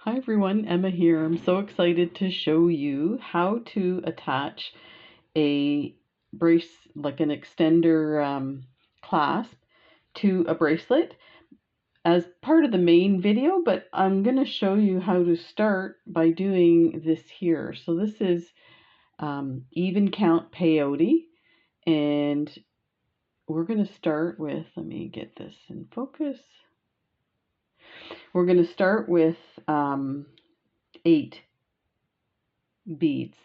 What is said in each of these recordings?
Hi everyone, Emma here. I'm so excited to show you how to attach a like an extender clasp to a bracelet as part of the main video, but I'm going to show you how to start by doing this here. So this is even count peyote, and we're going to start with, let me get this in focus. We're going to start with 8 beads,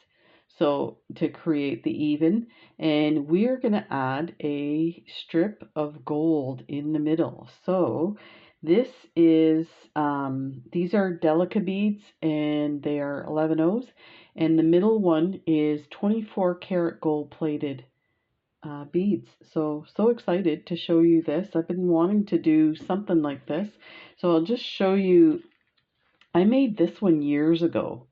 so to create the even, and we're going to add a strip of gold in the middle. So this is these are Delica beads, and they are 11 O's, and the middle one is 24 karat gold plated beads. So excited to show you this. I've been wanting to do something like this, so I'll just show you. I made this one years ago.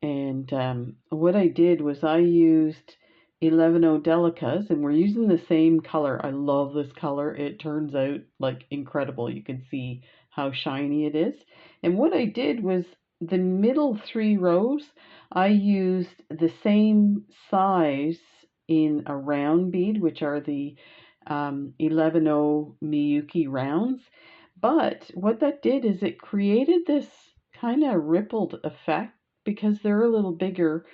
And what I did was I used 11O Delicas, and we're using the same color. I love this color. It turns out like incredible. You can see how shiny it is. And what I did was the middle 3 rows, I used the same size in a round bead, which are the 11O Miyuki rounds. But what that did is it created this kind of rippled effect because they're a little bigger.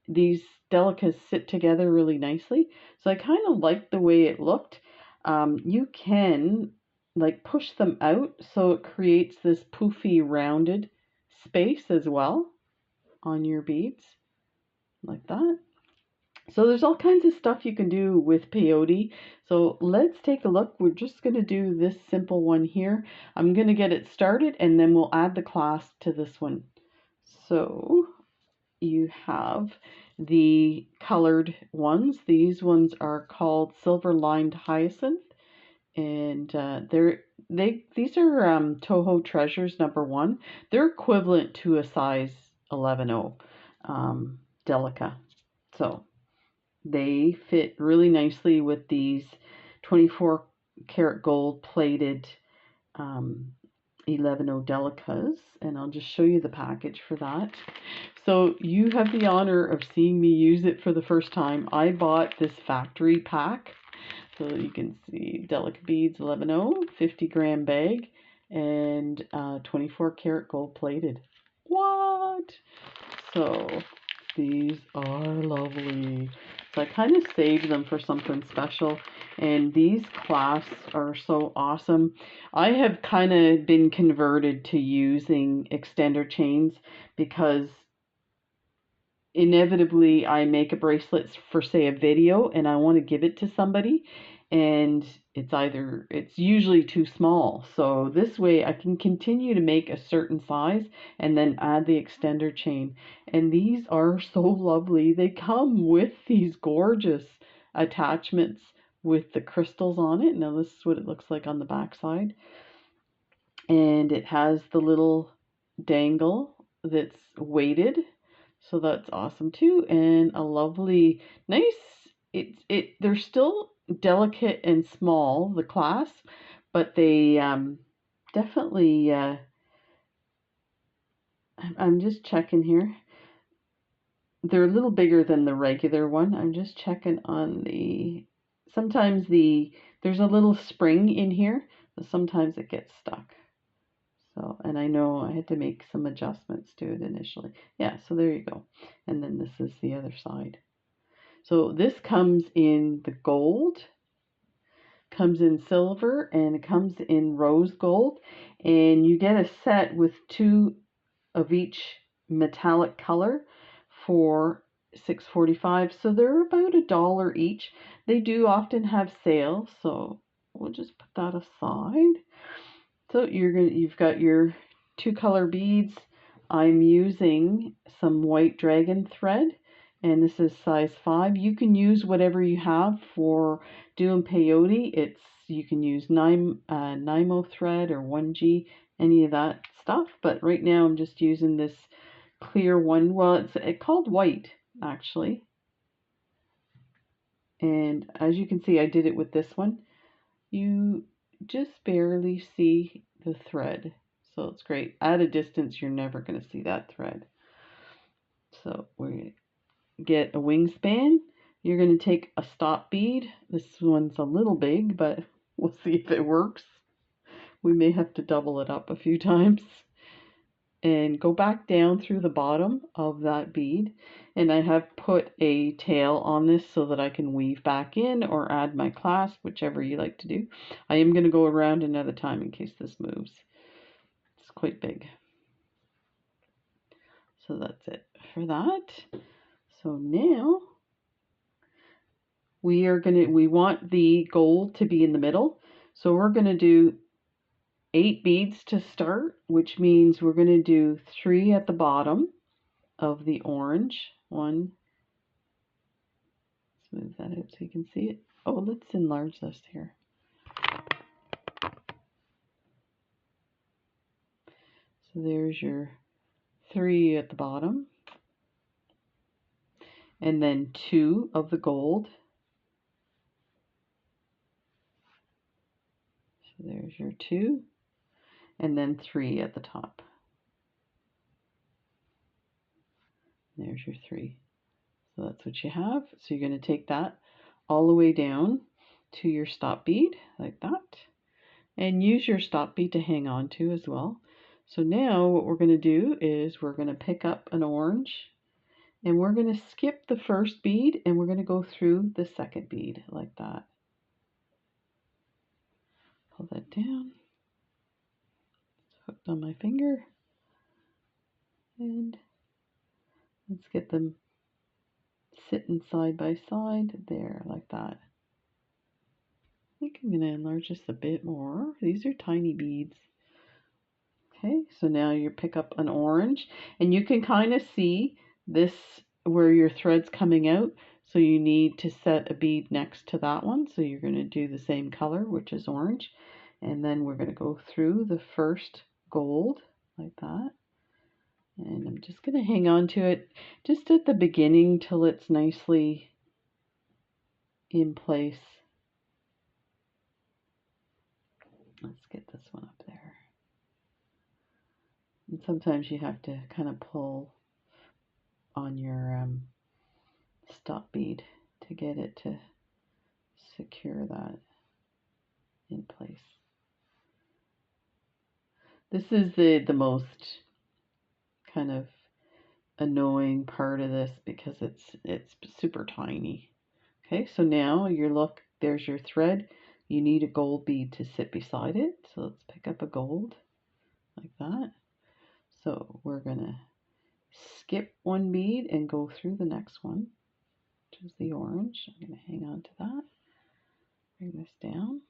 These delicas sit together really nicely. So I kind of liked the way it looked. You can like push them out so it creates this poofy rounded space as well on your beads like that. So there's all kinds of stuff you can do with peyote. So let's take a look. We're just going to do this simple one here. I'm going to get it started and then we'll add the clasp to this one. So you have the colored ones. These ones are called silver lined hyacinth, and these are Toho Treasures #1. They're equivalent to a size 11O Delica. So they fit really nicely with these 24 karat gold plated 11O Delicas, and I'll just show you the package for that. So you have the honor of seeing me use it for the first time. I bought this factory pack, so you can see Delica Beads 11O, 50-gram bag, and 24 karat gold plated. What? So these are lovely. So I kind of saved them for something special, and these clasps are so awesome. I have kind of been converted to using extender chains because inevitably I make a bracelet for, say, a video, and I want to give it to somebody, and it's usually too small. So this way I can continue to make a certain size and then add the extender chain. And these are so lovely. They come with these gorgeous attachments with the crystals on it. Now this is what it looks like on the back side. And it has the little dangle that's weighted, so that's awesome too, and a lovely, nice. They're still delicate and small, the clasp, but they definitely. I'm just checking here. They're a little bigger than the regular one. I'm just checking on the. Sometimes there's a little spring in here, but sometimes it gets stuck. So, and I know I had to make some adjustments to it initially. Yeah, so there you go. And then this is the other side. So this comes in the gold, comes in silver, and it comes in rose gold. And you get a set with 2 of each metallic color for $6.45. So they're about $1 each. They do often have sales, so we'll just put that aside. So you've got your 2 color beads. I'm using some white dragon thread, and this is size 5. You can use whatever you have for doing peyote. You can use Nymo thread or 1G, any of that stuff. But right now I'm just using this clear one. Well, it's called white actually. And as you can see, I did it with this one. You just barely see the thread. So it's great. At a distance, you're never going to see that thread. So we get a wingspan. You're going to take a stop bead. This one's a little big, but we'll see if it works. We may have to double it up a few times. And go back down through the bottom of that bead, and I have put a tail on this so that I can weave back in or add my clasp, whichever you like to do. I am going to go around another time in case this moves. It's quite big. So that's it for that. So now we want the gold to be in the middle, so we're going to do 8 beads to start, which means we're going to do 3 at the bottom of the orange. 1, let's move that out so you can see it. Oh, let's enlarge this here. So there's your 3 at the bottom, and then 2 of the gold. So there's your 2, and then 3 at the top. There's your 3. So that's what you have. So you're going to take that all the way down to your stop bead like that, and use your stop bead to hang on to as well. So now what we're going to do is we're going to pick up an orange, and we're going to skip the first bead, and we're going to go through the second bead like that. Pull that down. It's hooked on my finger. And let's get them sitting side by side there like that. I think I'm going to enlarge this a bit more. These are tiny beads. Okay, so now you pick up an orange, and you can kind of see this where your thread's coming out, so you need to set a bead next to that one. So you're going to do the same color, which is orange, and then we're going to go through the first gold like that, and I'm just going to hang on to it just at the beginning till it's nicely in place. Let's get this one up there. And sometimes you have to kind of pull on your stop bead to get it to secure that in place. This is the most kind of annoying part of this because it's super tiny. Okay, so now there's your thread. You need a gold bead to sit beside it. So let's pick up a gold like that. So we're gonna skip one bead and go through the next one, which is the orange. I'm going to hang on to that, bring this down,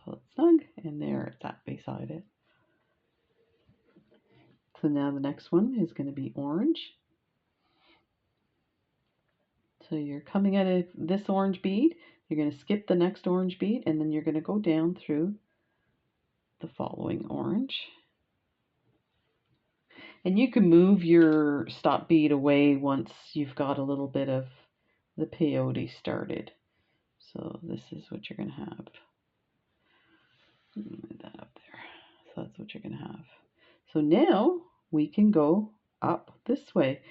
pull it snug, and there it's at beside it. So now the next one is going to be orange. So you're coming out of this orange bead, you're going to skip the next orange bead, and then you're going to go down through the following orange. And you can move your stop bead away once you've got a little bit of the peyote started. So this is what you're going to have. Move that up there. So that's what you're going to have. So now we can go up this way.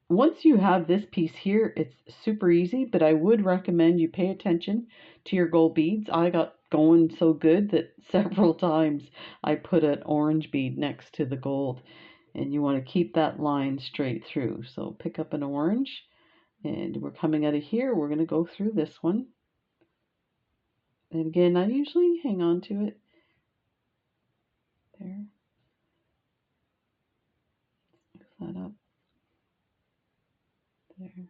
Once you have this piece here, it's super easy, but I would recommend you pay attention to your gold beads. I got going so good that several times I put an orange bead next to the gold, and you want to keep that line straight through. So pick up an orange, and we're coming out of here. We're going to go through this one. And again, I usually hang on to it there. Mix that up there.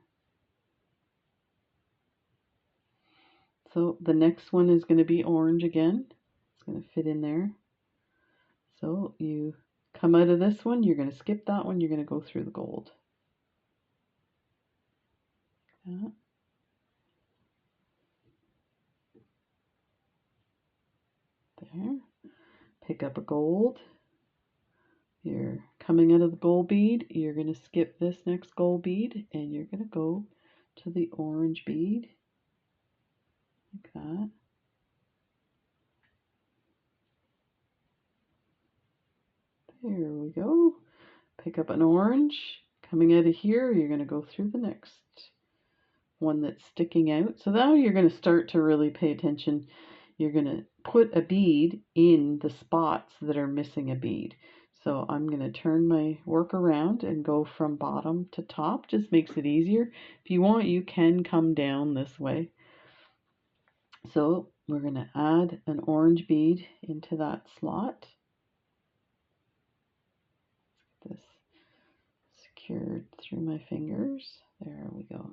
So the next one is going to be orange again. It's going to fit in there. So you come out of this one, you're going to skip that one, you're going to go through the gold. Like that. There. Pick up a gold. You're coming out of the gold bead, you're going to skip this next gold bead, and you're going to go to the orange bead. Like that. Here we go. Pick up an orange. Coming out of here, you're going to go through the next one that's sticking out. So now you're going to start to really pay attention. You're going to put a bead in the spots that are missing a bead. So I'm going to turn my work around and go from bottom to top. Just makes it easier. If you want, you can come down this way. So we're going to add an orange bead into that slot. This secured through my fingers. There we go.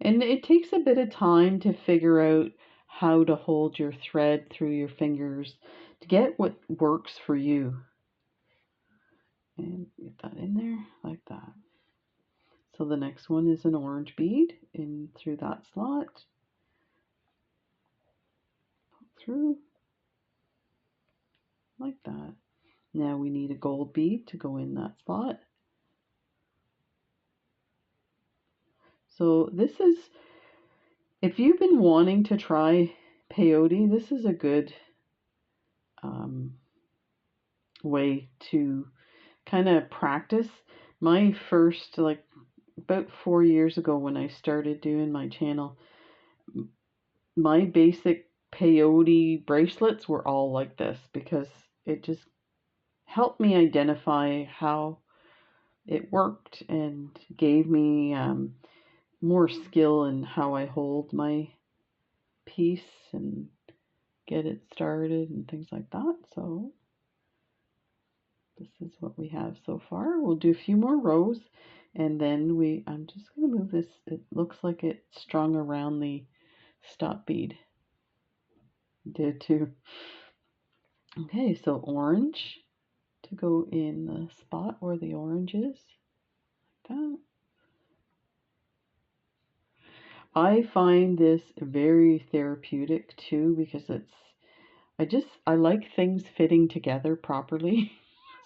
And it takes a bit of time to figure out how to hold your thread through your fingers to get what works for you. And get that in there like that. So the next one is an orange bead in through that slot. Pull through like that. Now we need a gold bead to go in that slot. So this is, if you've been wanting to try peyote, this is a good way to kind of practice. My first, like about 4 years ago when I started doing my channel, my basic peyote bracelets were all like this because it just helped me identify how it worked and gave me more skill in how I hold my piece and get it started and things like that. So this is what we have so far. We'll do a few more rows and then I'm just going to move this. It looks like it's strung around the stop bead. Did too. Okay, so orange to go in the spot where the orange is. Like that. I find this very therapeutic too because I like things fitting together properly.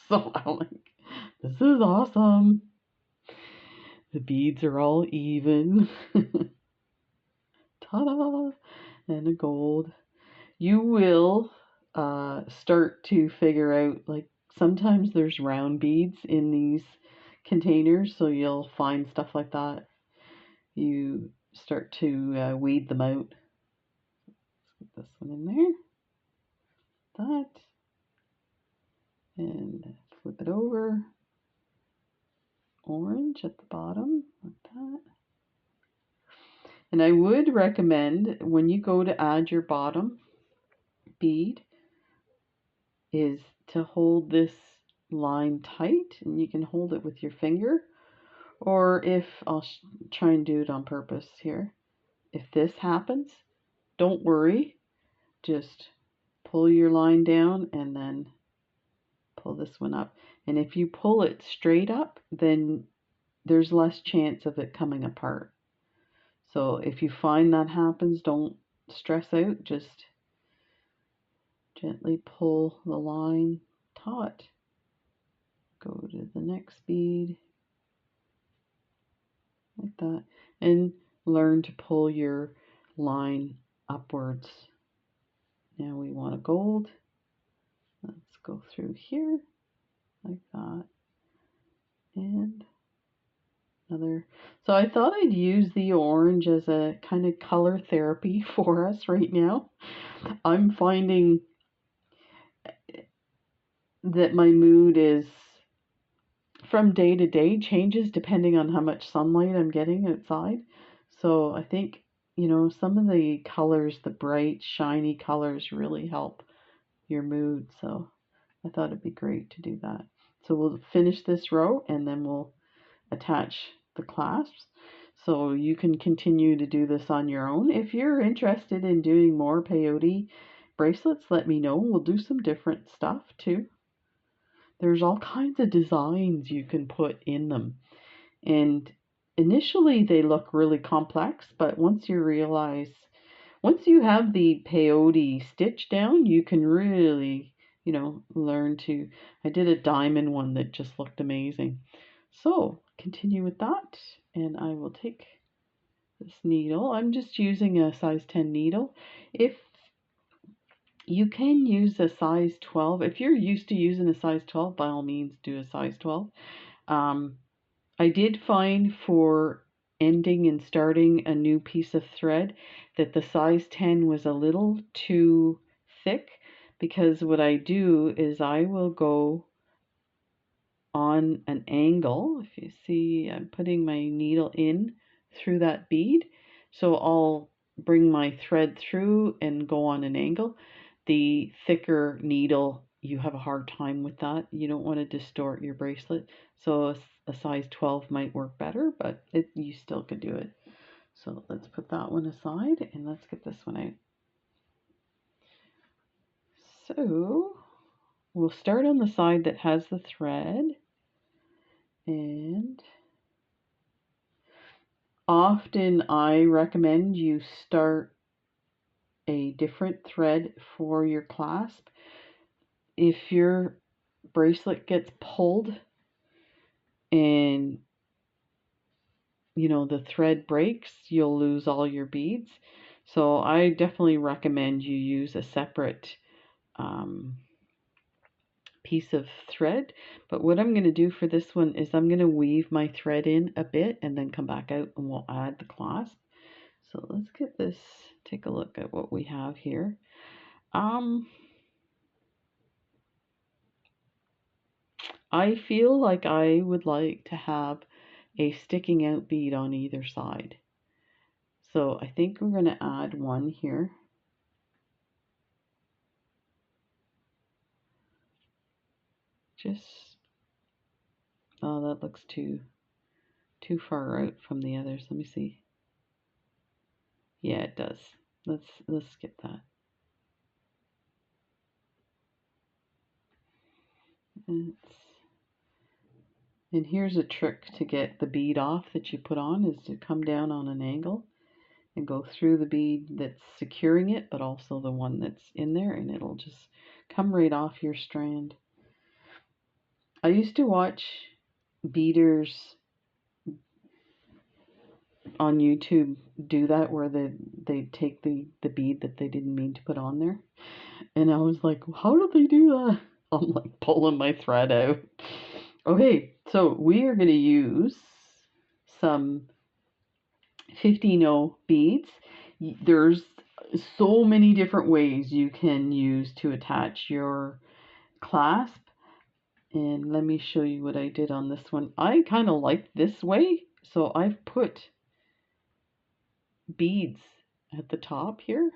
So I'm like, this is awesome. The beads are all even. Ta-da! And a gold. You will start to figure out, like, sometimes there's round beads in these containers, so you'll find stuff like that. You start to weed them out. Let's put this one in there. That. And flip it over. Orange at the bottom, like that. And I would recommend when you go to add your bottom bead is to hold this line tight, and you can hold it with your finger, or if I'll try and do it on purpose here. If this happens, don't worry, just pull your line down and then pull this one up. And if you pull it straight up, then there's less chance of it coming apart. So if you find that happens, don't stress out, just gently pull the line taut. Go to the next bead, like that, and learn to pull your line upwards. Now we want a gold. Let's go through here, like that, and another. So I thought I'd use the orange as a kind of color therapy for us right now. I'm finding that my mood is from day to day changes depending on how much sunlight I'm getting outside. So I think, you know, some of the colors, the bright, shiny colors really help your mood. So I thought it'd be great to do that. So we'll finish this row and then we'll attach the clasps. So you can continue to do this on your own. If you're interested in doing more peyote bracelets, let me know. We'll do some different stuff too. There's all kinds of designs you can put in them. And initially they look really complex, but once you have the peyote stitch down, you can really, you know, learn to. I did a diamond one that just looked amazing. So continue with that, and I will take this needle. I'm just using a size 10 needle. If You can use a size 12. If you're used to using a size 12, by all means do a size 12. I did find for ending and starting a new piece of thread that the size 10 was a little too thick, because what I do is I will go on an angle. If you see, I'm putting my needle in through that bead. So I'll bring my thread through and go on an angle. The thicker needle, you have a hard time with that. You don't want to distort your bracelet. So a size 12 might work better, but you still could do it. So let's put that one aside and let's get this one out. So we'll start on the side that has the thread, and often I recommend you start a different thread for your clasp. If your bracelet gets pulled and the thread breaks, you'll lose all your beads. So I definitely recommend you use a separate piece of thread. But what I'm going to do for this one is I'm going to weave my thread in a bit and then come back out and we'll add the clasp. So let's get this, take a look at what we have here. I feel like I would like to have a sticking out bead on either side. So I think we're going to add one here. Just, oh, that looks too far out from the others. Let me see. Yeah, it does. Let's skip that. And here's a trick to get the bead off that you put on, is to come down on an angle and go through the bead that's securing it, but also the one that's in there, and it'll just come right off your strand. I used to watch beaders on YouTube do that, where they take the bead that they didn't mean to put on there, and I was like, how do they do that? I'm like pulling my thread out. Okay, so we are going to use some 15-0 beads. There's so many different ways you can use to attach your clasp, and let me show you what I did on this one. I kind of like this way, so I've put beads at the top here,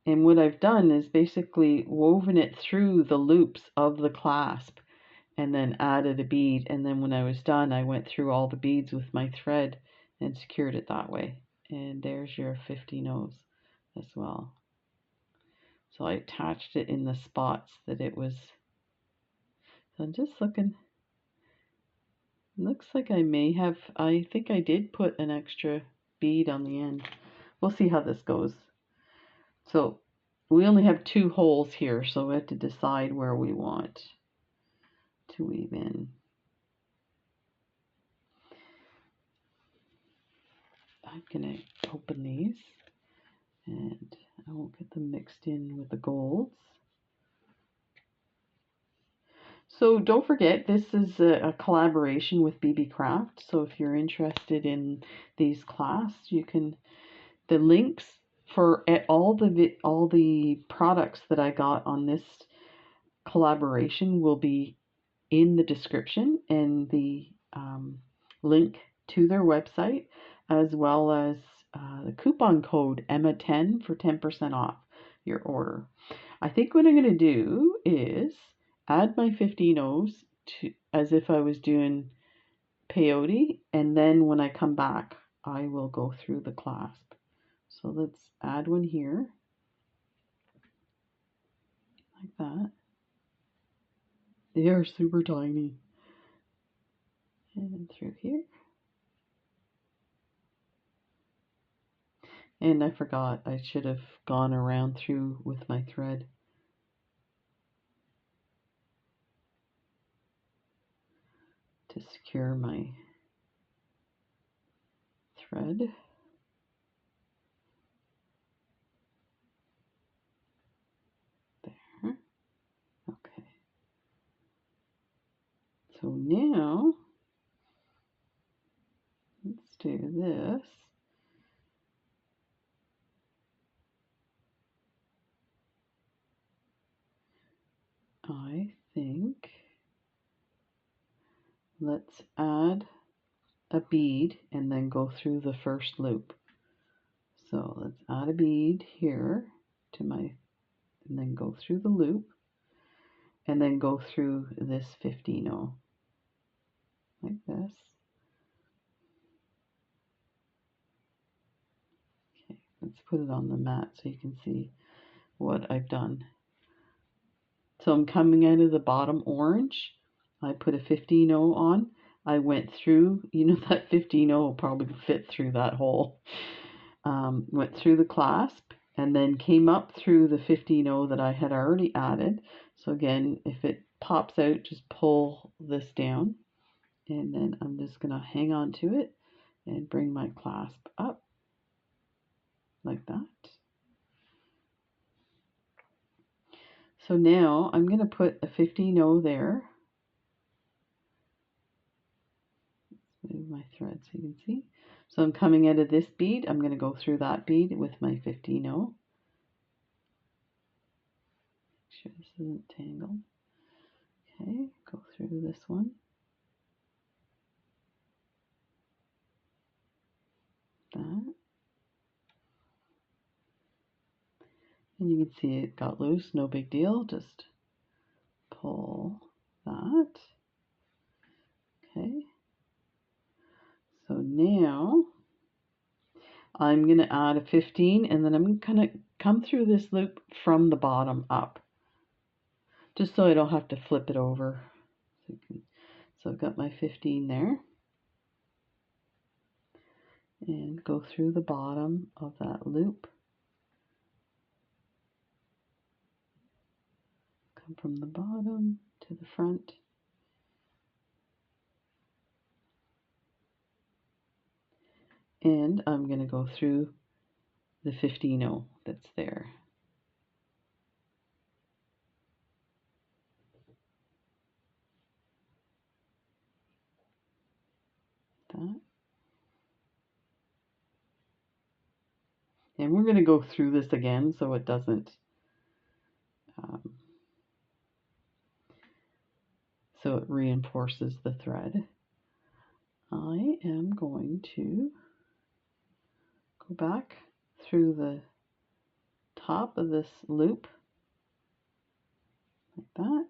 and what I've done is basically woven it through the loops of the clasp and then added a bead, and then when I was done I went through all the beads with my thread and secured it that way. And there's your 15-0s as well. So I attached it in the spots that it was. So I'm just looking. Looks like I may have, I think I did put an extra bead on the end. We'll see how this goes. So we only have 2 holes here, so we have to decide where we want to weave in. I'm gonna open these and I won't get them mixed in with the golds. So don't forget, this is a collaboration with Beebeecraft. So if you're interested in these clasps, you can, the links for all the products that I got on this collaboration will be in the description, and the link to their website, as well as the coupon code Emma10 for 10% off your order. I think what I'm going to do is add my 15-0s to, as if I was doing peyote, and then when I come back I will go through the clasp. So let's add one here like that. They are super tiny. And through here. And I forgot, I should have gone around through with my thread. To secure my thread. think let's add a bead and then go through the first loop. So let's add a bead here to my, and then go through the loop and then go through this 15-0 like this. Okay, let's put it on the mat so you can see what I've done. So I'm coming out of the bottom orange. I put a 15-0 on. I went through, you know, that 15-0 will probably fit through that hole. Went through the clasp and then came up through the 15-0 that I had already added. So again, if it pops out, just pull this down. And then I'm just going to hang on to it and bring my clasp up like that. So now I'm going to put a 15-0 there. Move my thread so you can see. So I'm coming out of this bead. I'm going to go through that bead with my 15-0. Make sure this isn't tangled. Okay, go through this one. That. And you can see it got loose, no big deal. Just pull that. Okay. So now I'm going to add a 15 and then I'm going to come through this loop from the bottom up. Just so I don't have to flip it over. So I've got my 15 there. And go through the bottom of that loop. Come from the bottom to the front. And I'm going to go through the 15-0 that's there. That. And we're going to go through this again so it doesn't, so it reinforces the thread. I am going to go back through the top of this loop like that,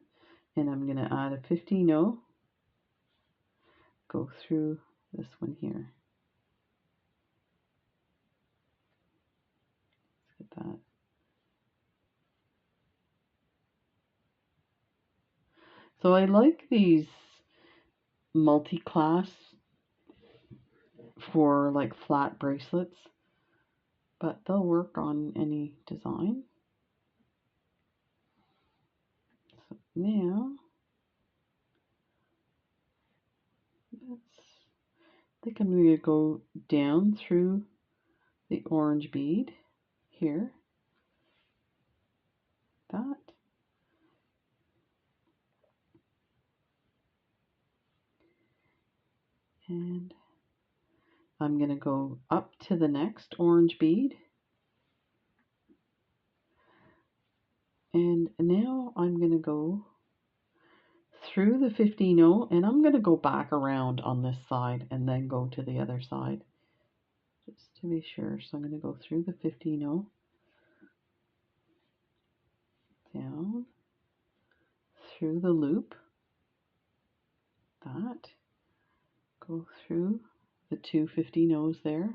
and I'm going to add a 15-0, go through this one here. Let's get that. So I like these multi-clasps for like flat bracelets, but they'll work on any design. So now I think I'm going to go down through the orange bead here, that. And I'm going to go up to the next orange bead. And now I'm going to go through the 15-0 and I'm going to go back around on this side and then go to the other side just to be sure. So I'm going to go through the 15-0, down, through the loop, that, go through the two 15-0s there,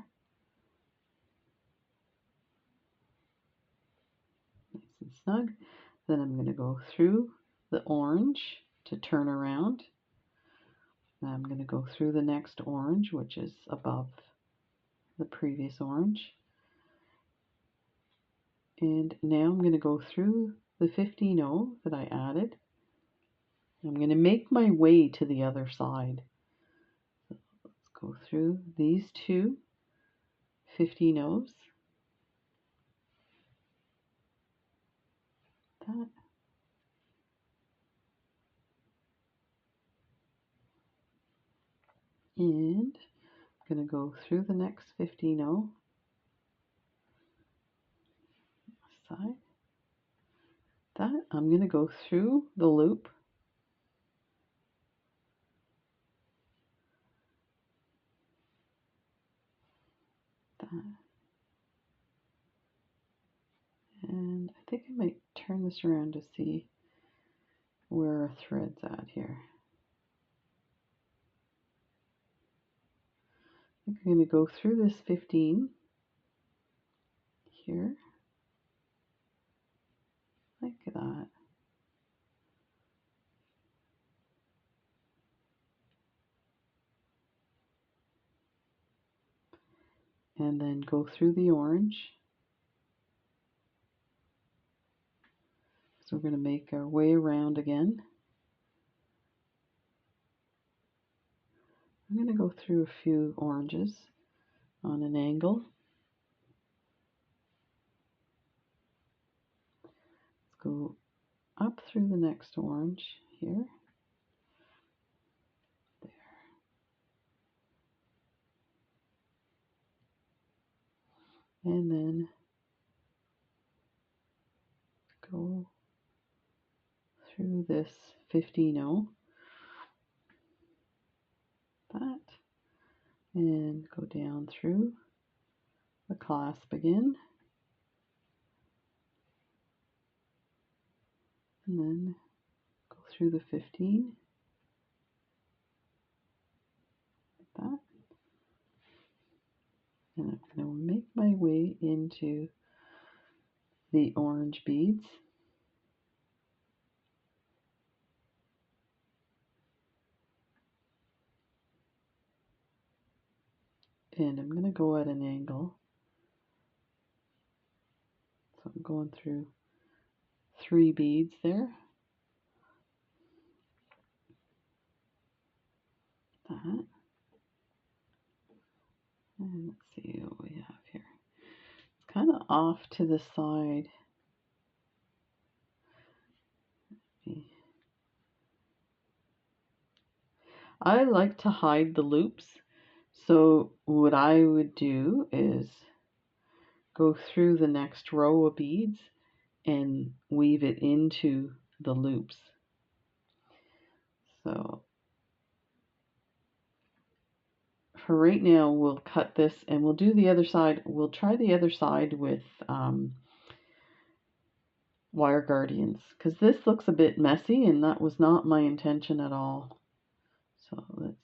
nice and snug. Then I'm going to go through the orange to turn around. Now I'm going to go through the next orange, which is above the previous orange. And now I'm going to go through the 15-0 that I added. I'm going to make my way to the other side. So let's go through these two 15-0s. That. And I'm going to go through the next 15-0 side. That. I'm going to go through the loop that. And I think I might turn this around to see where our thread's at here. I think I'm going to go through this 15 here, like that. And then go through the orange. So we're going to make our way around again. I'm going to go through a few oranges on an angle. Let's go up through the next orange here. There. And then go through this 15-0. That. And go down through the clasp again. And then go through the 15. Like that. And I'm going to make my way into the orange beads. And I'm going to go at an angle. So I'm going through 3 beads there. That. And let's see what we have here. It's kind of off to the side. I like to hide the loops. So what I would do is go through the next row of beads and weave it into the loops. So for right now, we'll cut this and we'll do the other side. We'll try the other side with wire guardians, because this looks a bit messy and that was not my intention at all. So let's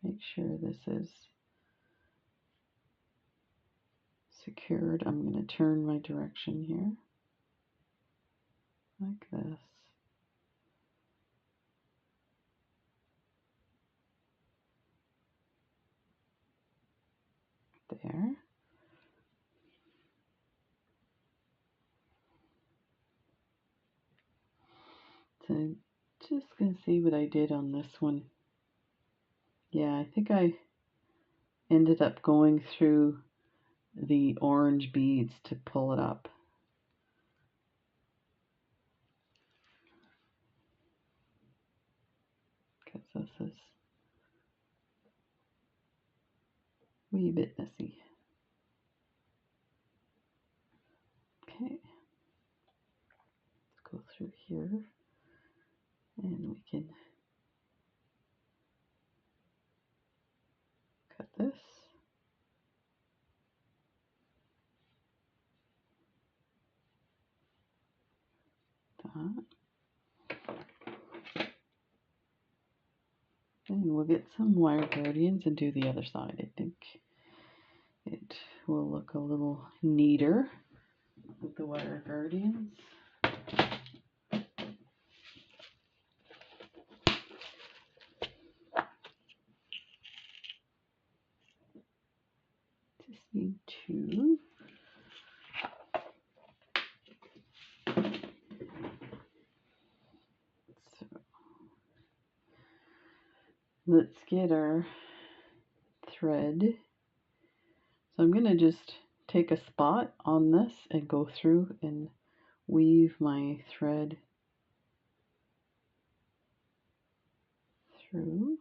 make sure this is secured. I'm going to turn my direction here like this. There. So just going to see what I did on this one. Yeah, I think I ended up going through the orange beads to pull it up. Because this is a wee bit messy. Okay, let's go through here and we can cut this. That. And we'll get some wire guardians and do the other side. I think it will look a little neater with the wire guardians. Just need 2. So let's get our thread. So I'm going to just take a spot on this and go through and weave my thread through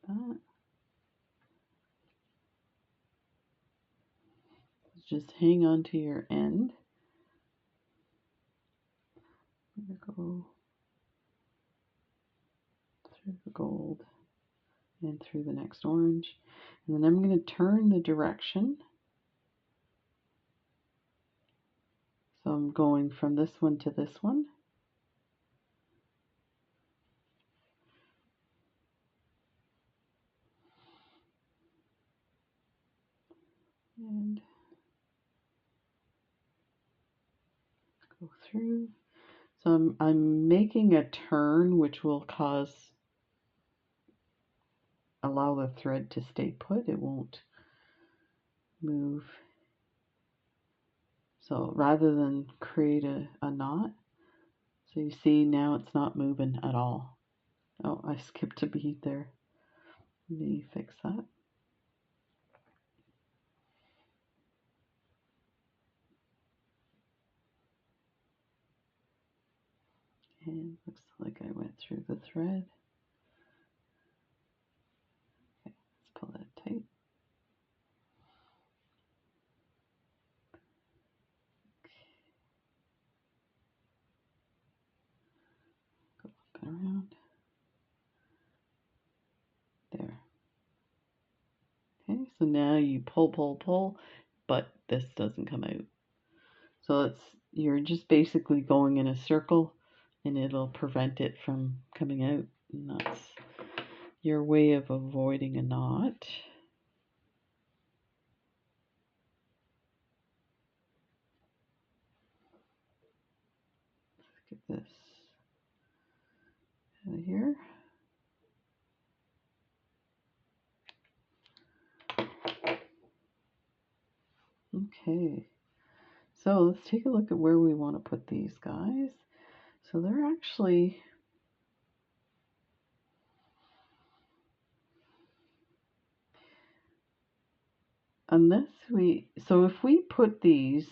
that. Just hang on to your end. I'm going to go through the gold and through the next orange. And then I'm going to turn the direction. So I'm going from this one to this one. And go through. So I'm making a turn which will allow the thread to stay put. It won't move. So rather than create a knot, so you see now it's not moving at all. Oh, I skipped a bead there. Let me fix that. And looks like I went through the thread. Okay, let's pull that tight. Go up and around. There. Okay, so now you pull, but this doesn't come out. So you're just basically going in a circle and it'll prevent it from coming out. And that's your way of avoiding a knot. Let's get this out of here. Okay, so let's take a look at where we want to put these guys. So they're actually so if we put these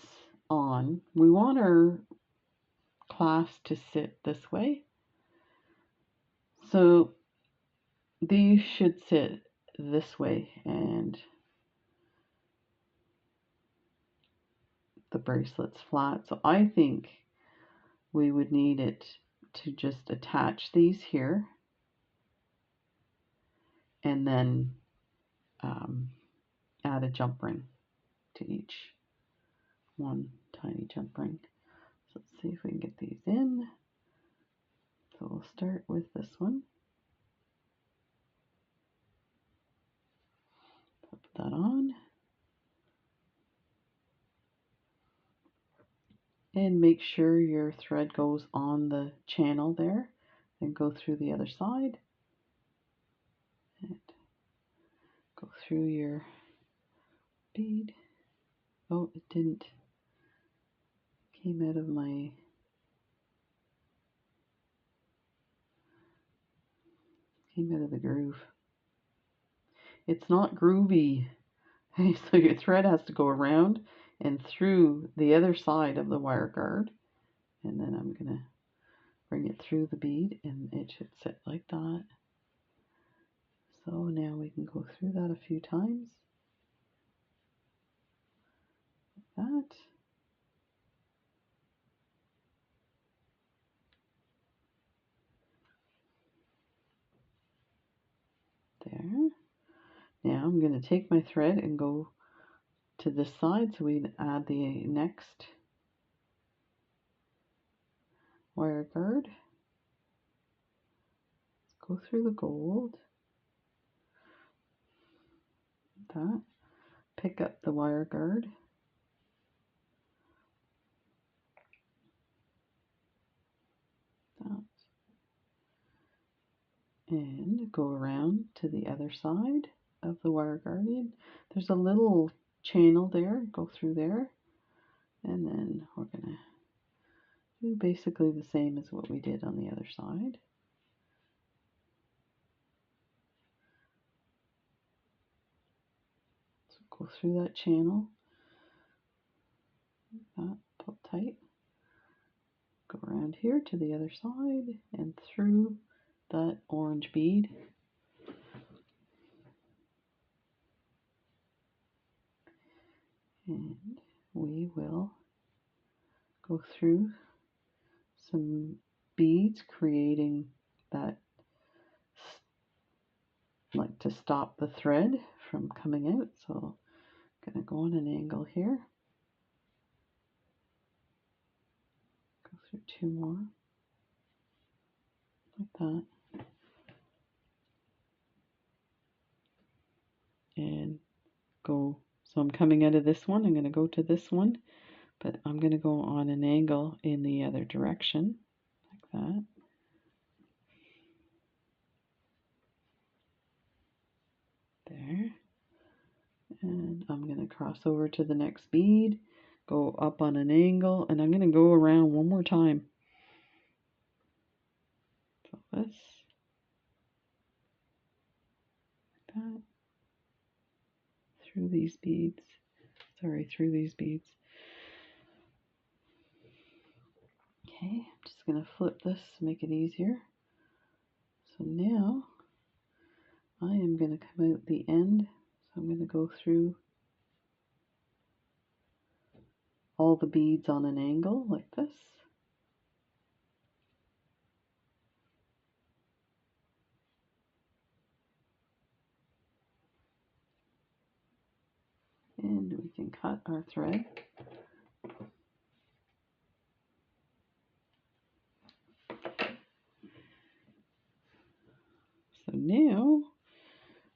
on, we want our clasp to sit this way. So these should sit this way, and the bracelet's flat. So I think we would need it to just attach these here and then add a jump ring to each one tiny jump ring. So let's see if we can get these in. So we'll start with this one. Put that on. And make sure your thread goes on the channel there and go through the other side. And go through your bead. Oh, it didn't. Came out of my the groove. It's not groovy. So your thread has to go around and through the other side of the wire guard. And then I'm going to bring it through the bead and it should sit like that. So now we can go through that a few times. Like that. There. Now I'm going to take my thread and go to this side so we add the next wire guard. Let's go through the gold. That. Pick up the wire guard. That. And go around to the other side of the wire guardian. There's a little channel there, go through there, and then we're gonna do basically the same as what we did on the other side. So go through that channel, that, pull tight, go around here to the other side and through that orange bead. And we will go through some beads creating that like to stop the thread from coming out, so I'm going to go on an angle here. Go through 2 more, like that. And go, so I'm coming out of this one, I'm going to go to this one, but I'm going to go on an angle in the other direction, like that. There. And I'm going to cross over to the next bead, go up on an angle, and I'm going to go around one more time. So this, like that, through these beads, through these beads. Okay, I'm just going to flip this to make it easier. So now I am going to come out the end, so I'm going to go through all the beads on an angle like this. And we can cut our thread. So now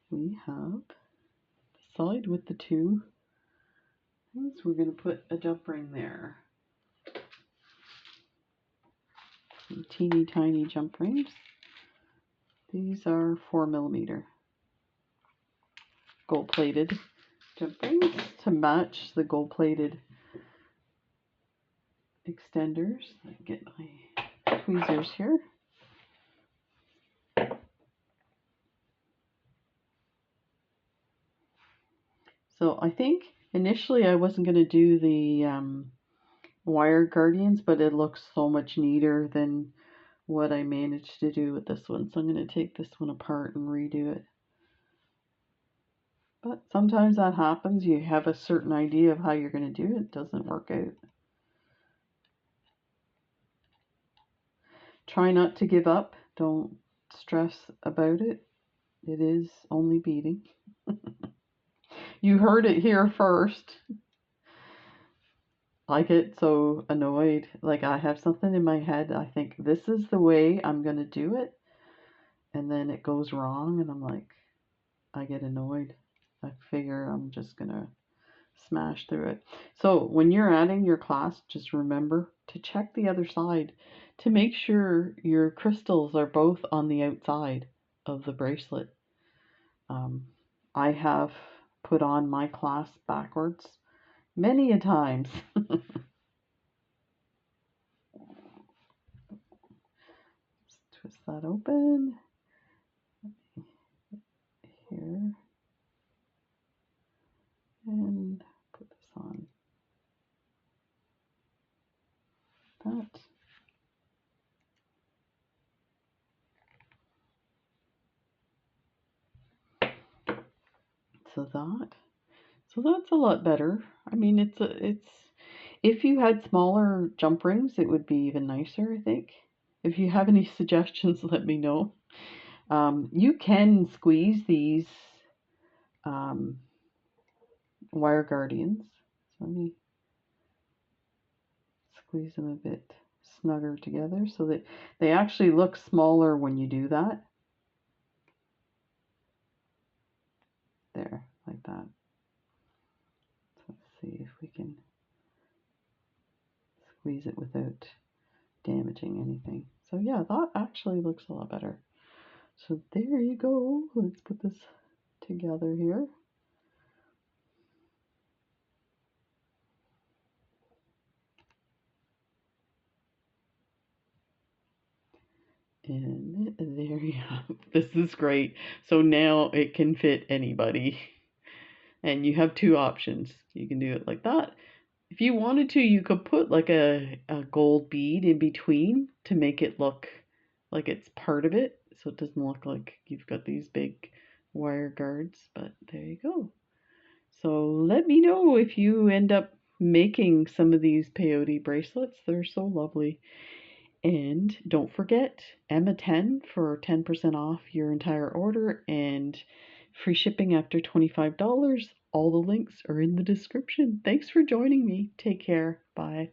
we have the side with the 2 things. We're going to put a jump ring there. Some teeny tiny jump rings. These are 4mm gold plated jump rings to match the gold plated extenders. I get my tweezers here. So I think initially I wasn't going to do the wire guardians, but it looks so much neater than what I managed to do with this one. So I'm going to take this one apart and redo it. But sometimes that happens. You have a certain idea of how you're going to do it. It doesn't work out. Try not to give up. Don't stress about it. It is only beading. You heard it here first. I get so annoyed. Like, I have something in my head. I think this is the way I'm going to do it. And then it goes wrong. And I'm like, I get annoyed. I figure I'm just going to smash through it. So when you're adding your clasp, just remember to check the other side to make sure your crystals are both on the outside of the bracelet. I have put on my clasp backwards many a times. Twist that open here and put this on that. So that's a lot better. I mean, it's if you had smaller jump rings, it would be even nicer, I think. If you have any suggestions, let me know. You can squeeze these wire guardians. So let me squeeze them a bit snugger together so that they actually look smaller when you do that. There, like that. So let's see if we can squeeze it without damaging anything. So yeah, that actually looks a lot better. So there you go. Let's put this together here. And there you have. This is great. So now it can fit anybody. And you have 2 options. You can do it like that. If you wanted to, you could put like a gold bead in between to make it look like it's part of it. So it doesn't look like you've got these big wire guards. But there you go. So let me know if you end up making some of these peyote bracelets. They're so lovely. And don't forget Emma10 for 10% off your entire order and free shipping after $25. All the links are in the description. Thanks for joining me. Take care. Bye.